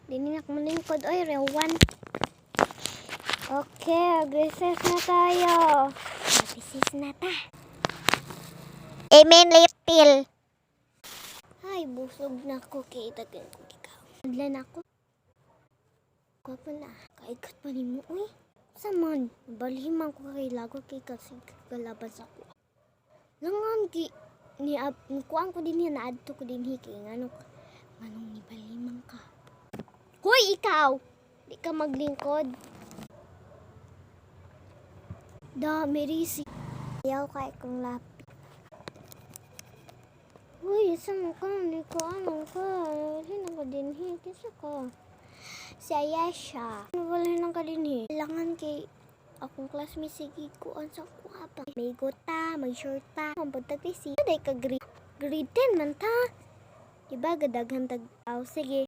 Dininak mo lingkod. Oy, rewan. Okay, recess na tayo. Recess na ta. Amen, Little. Ay, busog na ko. Kita ko ikaw. Adlan ako. Ko pala. Kaikat pa ni mo. Uy, saman. Balhiman ko kay lago kay kasi kalabas ako. Langan ki. Kuang ko din yan. Naadto ko din hiki. Anong ni balhiman ka. Hoy, ikaw! Di ka maglingkod. Da, merisi. Ayaw kay kong lapit. Uy, isang ka. Hindi ko anong ka. Wala ka din hiki. Kisa ka. Si Ayesha. Wala nang ka din hiki. Kailangan kay akong classmate sige ko ang sa kuwapa. May gota, may shorta. Ang pagtagpisi. Aday ka grade 10 man ta. Diba gadaghan tag. Sige.